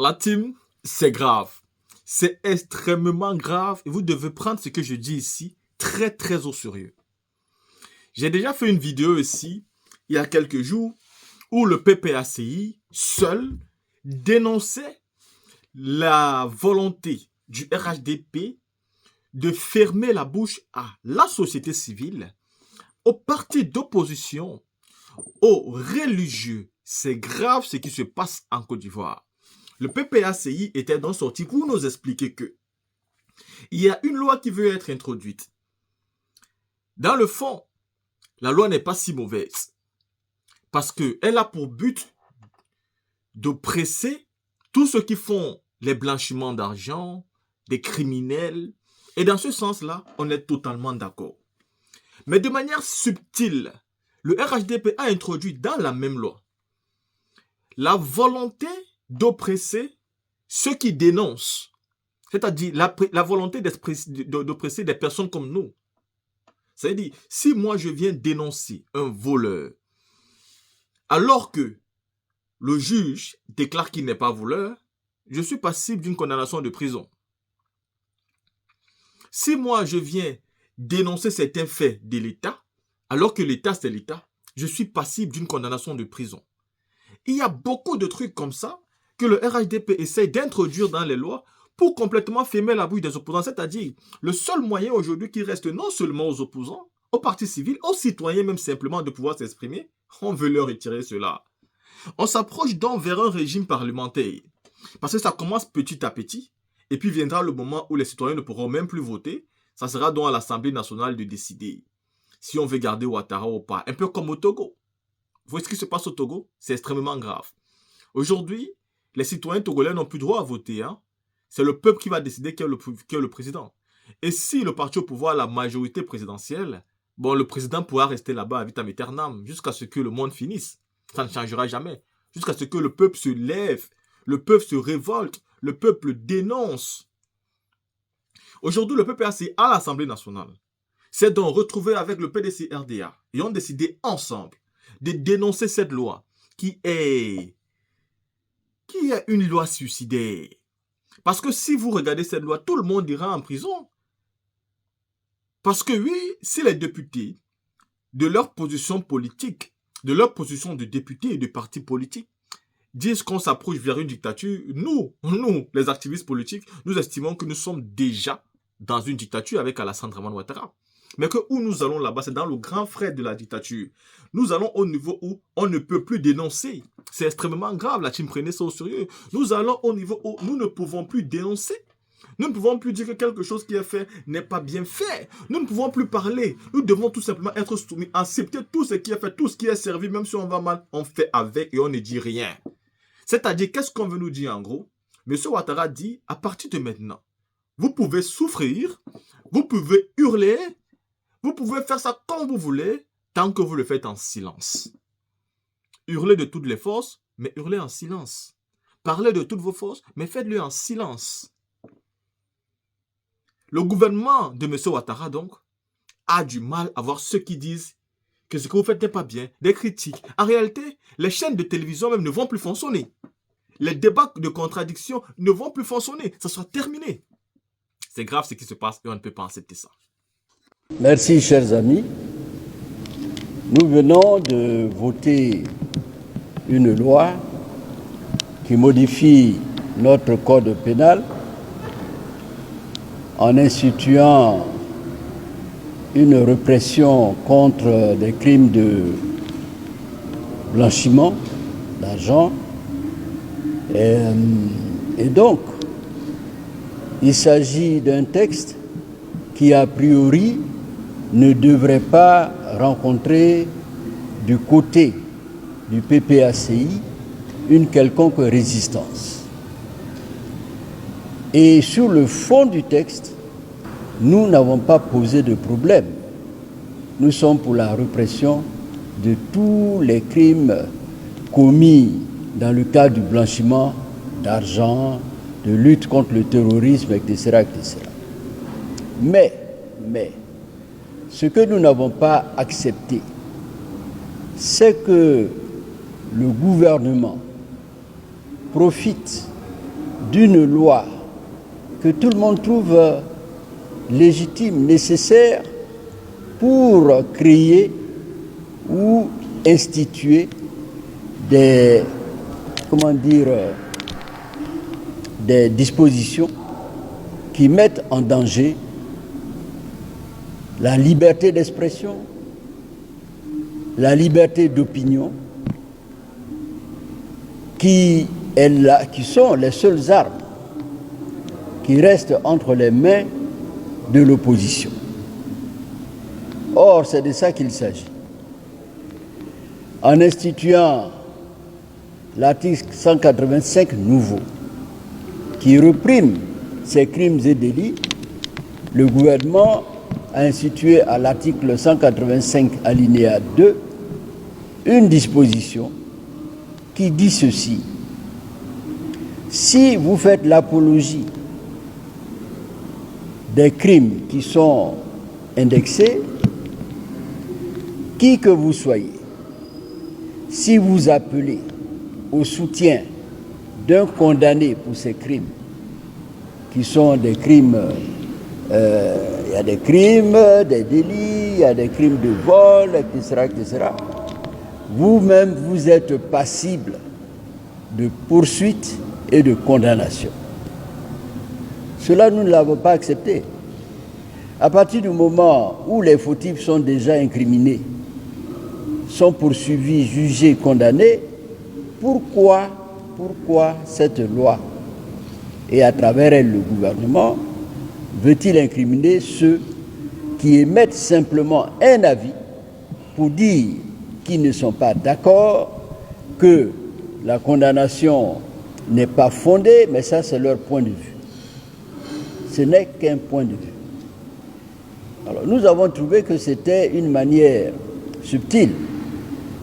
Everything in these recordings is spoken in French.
La team, c'est grave. C'est extrêmement grave et vous devez prendre ce que je dis ici très très au sérieux. J'ai déjà fait une vidéo ici, il y a quelques jours, où le PPACI, seul, dénonçait la volonté du RHDP de fermer la bouche à la société civile, aux partis d'opposition, aux religieux. C'est grave ce qui se passe en Côte d'Ivoire. Le PPACI était donc sorti pour nous expliquer que il y a une loi qui veut être introduite. Dans le fond, la loi n'est pas si mauvaise parce qu'elle a pour but d'oppresser tous ceux qui font les blanchiments d'argent, des criminels. Et dans ce sens-là, on est totalement d'accord. Mais de manière subtile, le RHDP a introduit dans la même loi la volonté d'oppresser ceux qui dénoncent, c'est-à-dire la volonté d'oppresser des personnes comme nous. C'est-à-dire, si moi je viens dénoncer un voleur, alors que le juge déclare qu'il n'est pas voleur, je suis passible d'une condamnation de prison. Si moi je viens dénoncer certains faits de l'État, alors que l'État c'est l'État, je suis passible d'une condamnation de prison. Il y a beaucoup de trucs comme ça que le RHDP essaie d'introduire dans les lois pour complètement fermer la bouche des opposants. C'est-à-dire, le seul moyen aujourd'hui qui reste non seulement aux opposants, aux partis civils, aux citoyens même simplement de pouvoir s'exprimer, on veut leur retirer cela. On s'approche donc vers un régime parlementaire. Parce que ça commence petit à petit. Et puis viendra le moment où les citoyens ne pourront même plus voter. Ça sera donc à l'Assemblée nationale de décider si on veut garder Ouattara ou pas. Un peu comme au Togo. Vous voyez ce qui se passe au Togo? C'est extrêmement grave. Aujourd'hui, les citoyens togolais n'ont plus droit à voter. Hein? C'est le peuple qui va décider qui est le président. Et si le parti au pouvoir a la majorité présidentielle, bon, le président pourra rester là-bas à vitam aeternam jusqu'à ce que le monde finisse. Ça ne changera jamais. Jusqu'à ce que le peuple se lève, le peuple se révolte, le peuple dénonce. Aujourd'hui, le PPAC à l'Assemblée nationale s'est donc retrouvé avec le PDC-RDA et ont décidé ensemble de dénoncer cette loi qui est une loi suicidaire. Parce que si vous regardez cette loi, tout le monde ira en prison. Parce que oui, si les députés, de leur position politique, de leur position de députés et de partis politiques, disent qu'on s'approche vers une dictature, nous, les activistes politiques, nous estimons que nous sommes déjà dans une dictature avec Alassane Dramane Ouattara. Mais que où nous allons là-bas, c'est dans le grand frère de la dictature. Nous allons au niveau où on ne peut plus dénoncer. C'est extrêmement grave, la team, prenez ça au sérieux. Nous allons au niveau où nous ne pouvons plus dénoncer. Nous ne pouvons plus dire que quelque chose qui est fait n'est pas bien fait. Nous ne pouvons plus parler. Nous devons tout simplement être soumis, accepter tout ce qui est fait, tout ce qui est servi, même si on va mal, on fait avec et on ne dit rien. C'est-à-dire, qu'est-ce qu'on veut nous dire en gros? Monsieur Ouattara dit, à partir de maintenant, vous pouvez souffrir, vous pouvez hurler, vous pouvez faire ça comme vous voulez, tant que vous le faites en silence. Hurlez de toutes les forces, mais hurlez en silence. Parlez de toutes vos forces, mais faites-le en silence. Le gouvernement de M. Ouattara, donc, a du mal à voir ceux qui disent que ce que vous faites n'est pas bien, des critiques. En réalité, les chaînes de télévision même ne vont plus fonctionner. Les débats de contradiction ne vont plus fonctionner. Ça sera terminé. C'est grave ce qui se passe et on ne peut pas accepter ça. Merci, chers amis. Nous venons de voter une loi qui modifie notre code pénal en instituant une répression contre des crimes de blanchiment d'argent. Et donc, il s'agit d'un texte qui, a priori, ne devrait pas rencontrer du côté du PPACI une quelconque résistance. Et sur le fond du texte, nous n'avons pas posé de problème. Nous sommes pour la répression de tous les crimes commis dans le cadre du blanchiment d'argent, de lutte contre le terrorisme, etc. etc. Mais, ce que nous n'avons pas accepté, c'est que le gouvernement profite d'une loi que tout le monde trouve légitime, nécessaire pour créer ou instituer des dispositions qui mettent en danger la liberté d'expression, la liberté d'opinion, qui sont les seules armes qui restent entre les mains de l'opposition. Or, c'est de ça qu'il s'agit. En instituant l'article 185 nouveau, qui réprime ces crimes et délits, le gouvernement a institué à l'article 185 alinéa 2 une disposition qui dit ceci: si vous faites l'apologie des crimes qui sont indexés, qui que vous soyez, si vous appelez au soutien d'un condamné pour ces crimes, qui sont des crimes, il y a des crimes, des délits, il y a des crimes de vol, etc., vous-même, vous êtes passible de poursuite et de condamnation. Cela, nous ne l'avons pas accepté. À partir du moment où les fautifs sont déjà incriminés, sont poursuivis, jugés, condamnés, pourquoi cette loi, et à travers elle le gouvernement, veut-il incriminer ceux qui émettent simplement un avis pour dire qu'ils ne sont pas d'accord, que la condamnation n'est pas fondée, mais ça c'est leur point de vue. Ce n'est qu'un point de vue. Alors nous avons trouvé que c'était une manière subtile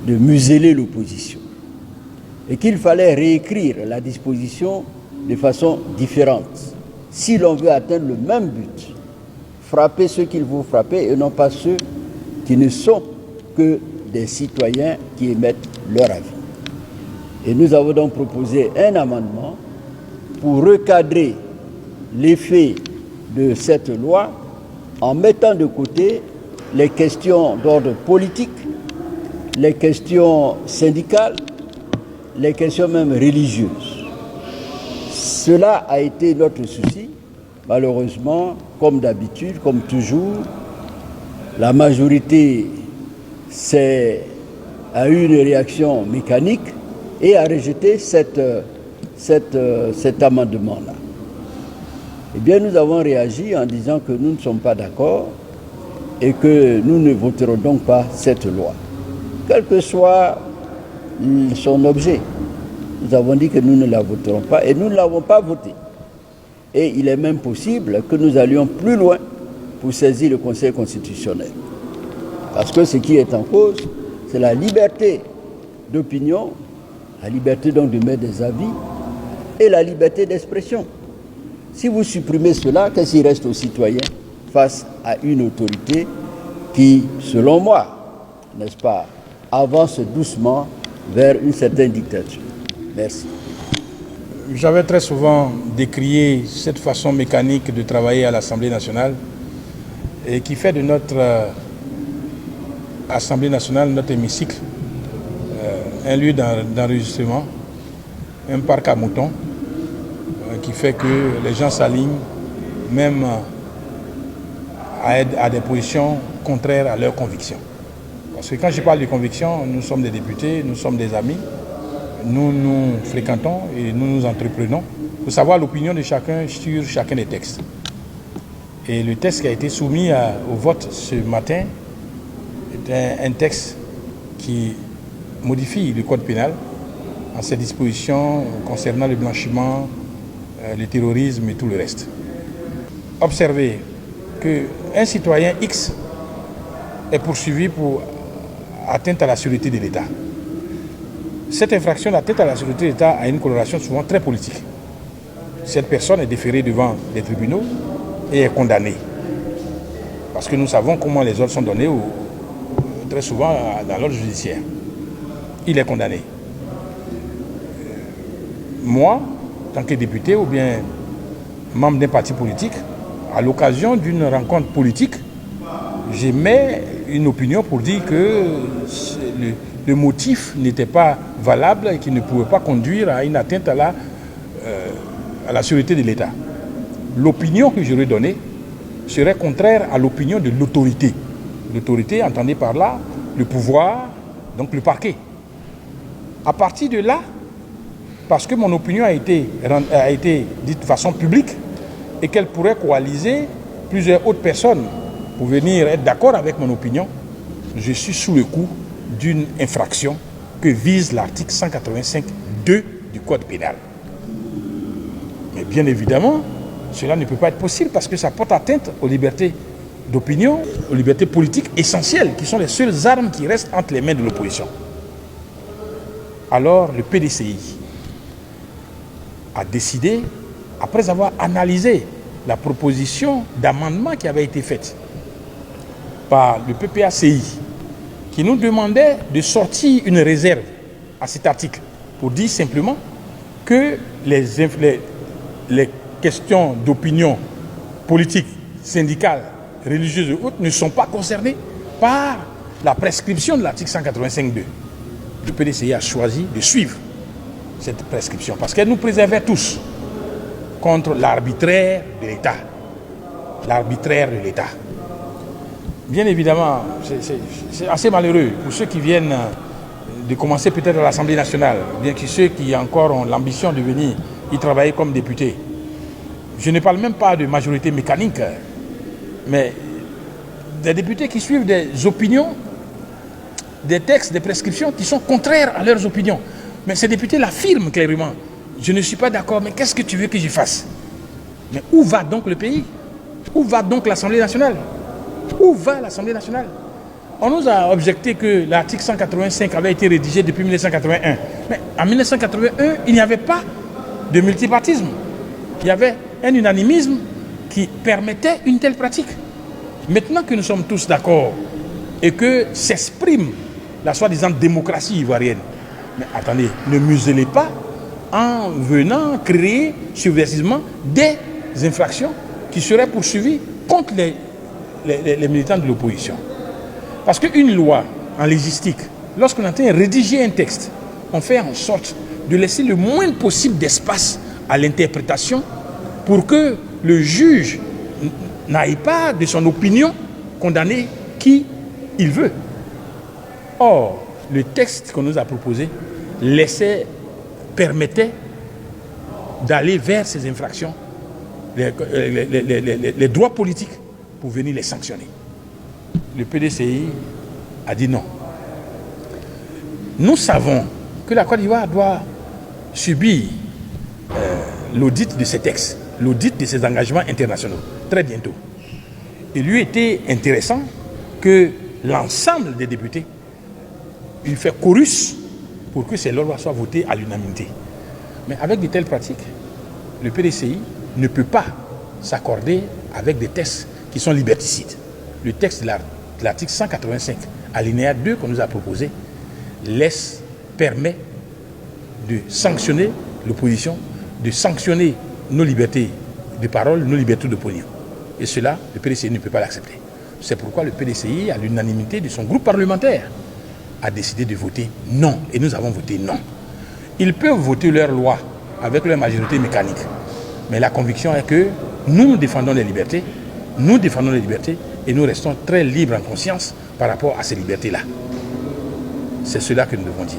de museler l'opposition et qu'il fallait réécrire la disposition de façon différente si l'on veut atteindre le même but, frapper ceux qu'il faut frapper et non pas ceux qui ne sont que des citoyens qui émettent leur avis. Et nous avons donc proposé un amendement pour recadrer l'effet de cette loi en mettant de côté les questions d'ordre politique, les questions syndicales, les questions même religieuses. Cela a été notre souci. Malheureusement, comme d'habitude, comme toujours, la majorité a eu une réaction mécanique et a rejeté cet amendement-là. Eh bien, nous avons réagi en disant que nous ne sommes pas d'accord et que nous ne voterons donc pas cette loi, quel que soit son objet. Nous avons dit que nous ne la voterons pas et nous ne l'avons pas votée. Et il est même possible que nous allions plus loin pour saisir le Conseil constitutionnel. Parce que ce qui est en cause, c'est la liberté d'opinion, la liberté donc de mettre des avis et la liberté d'expression. Si vous supprimez cela, qu'est-ce qui reste aux citoyens face à une autorité qui, selon moi, n'est-ce pas, avance doucement vers une certaine dictature? Merci. J'avais très souvent décrié cette façon mécanique de travailler à l'Assemblée nationale et qui fait de notre Assemblée nationale, notre hémicycle, un lieu d'enregistrement, un parc à moutons, qui fait que les gens s'alignent même à des positions contraires à leurs convictions. Parce que quand je parle de convictions, nous sommes des députés, nous sommes des amis, nous nous fréquentons et nous nous entreprenons pour savoir l'opinion de chacun sur chacun des textes. Et le texte qui a été soumis au vote ce matin est un texte qui modifie le code pénal en ses dispositions concernant le blanchiment, le terrorisme et tout le reste. Observez qu'un citoyen X est poursuivi pour atteinte à la sûreté de l'État. Cette infraction d'atteinte à la sûreté de l'État a une coloration souvent très politique. Cette personne est déférée devant les tribunaux et est condamnée. Parce que nous savons comment les ordres sont donnés très souvent dans l'ordre judiciaire. Il est condamné. Moi, tant que député ou bien membre d'un parti politique, à l'occasion d'une rencontre politique, j'émets une opinion pour dire que le motif n'était pas valable et qu'il ne pouvait pas conduire à une atteinte à la sûreté de l'État. L'opinion que j'aurais donnée serait contraire à l'opinion de l'autorité. L'autorité, entendez par là le pouvoir, donc le parquet. À partir de là, parce que mon opinion a été dite de façon publique et qu'elle pourrait coaliser plusieurs autres personnes pour venir être d'accord avec mon opinion, je suis sous le coup d'une infraction que vise l'article 185.2 du Code pénal. Mais bien évidemment, cela ne peut pas être possible parce que ça porte atteinte aux libertés d'opinion, aux libertés politiques essentielles, qui sont les seules armes qui restent entre les mains de l'opposition. Alors le PDCI a décidé, après avoir analysé la proposition d'amendement qui avait été faite par le PPACI, qui nous demandait de sortir une réserve à cet article pour dire simplement que les questions d'opinion politique, syndicale, religieuse et autres ne sont pas concernées par la prescription de l'article 185.2. Le PDCI a choisi de suivre cette prescription parce qu'elle nous préservait tous contre l'arbitraire de l'État. L'arbitraire de l'État. Bien évidemment, c'est assez malheureux pour ceux qui viennent de commencer peut-être à l'Assemblée nationale, bien que ceux qui encore ont l'ambition de venir y travailler comme députés. Je ne parle même pas de majorité mécanique, mais des députés qui suivent des opinions, des textes, des prescriptions qui sont contraires à leurs opinions. Mais ces députés l'affirment clairement. Je ne suis pas d'accord, mais qu'est-ce que tu veux que je fasse? Mais où va donc le pays? Où va donc l'Assemblée nationale? Où va l'Assemblée nationale? On nous a objecté que l'article 185 avait été rédigé depuis 1981. Mais en 1981, il n'y avait pas de multipartisme. Il y avait un unanimisme qui permettait une telle pratique. Maintenant que nous sommes tous d'accord et que s'exprime la soi-disant démocratie ivoirienne, mais attendez, ne muselez pas en venant créer subversivement des infractions qui seraient poursuivies contre les militants de l'opposition. Parce qu'une loi en légistique, lorsqu'on est en train de rédiger un texte, on fait en sorte de laisser le moins possible d'espace à l'interprétation pour que le juge n'aille pas de son opinion condamner qui il veut. Or, le texte qu'on nous a proposé permettait d'aller vers ces infractions, les droits politiques, pour venir les sanctionner. Le PDCI a dit non. Nous savons que la Côte d'Ivoire doit subir l'audit de ces textes, l'audit de ses engagements internationaux, très bientôt. Il lui était intéressant que l'ensemble des députés il fait chorus pour que ces lois soient votées à l'unanimité. Mais avec de telles pratiques, le PDCI ne peut pas s'accorder avec des textes qui sont liberticides. Le texte de l'article 185, alinéa 2 qu'on nous a proposé, permet de sanctionner l'opposition, de sanctionner nos libertés de parole, nos libertés d'opinion. Et cela, le PDCI ne peut pas l'accepter. C'est pourquoi le PDCI, à l'unanimité de son groupe parlementaire, a décidé de voter non. Et nous avons voté non. Ils peuvent voter leur loi avec leur majorité mécanique. Mais la conviction est que nous défendons les libertés, et nous restons très libres en conscience par rapport à ces libertés-là. C'est cela que nous devons dire.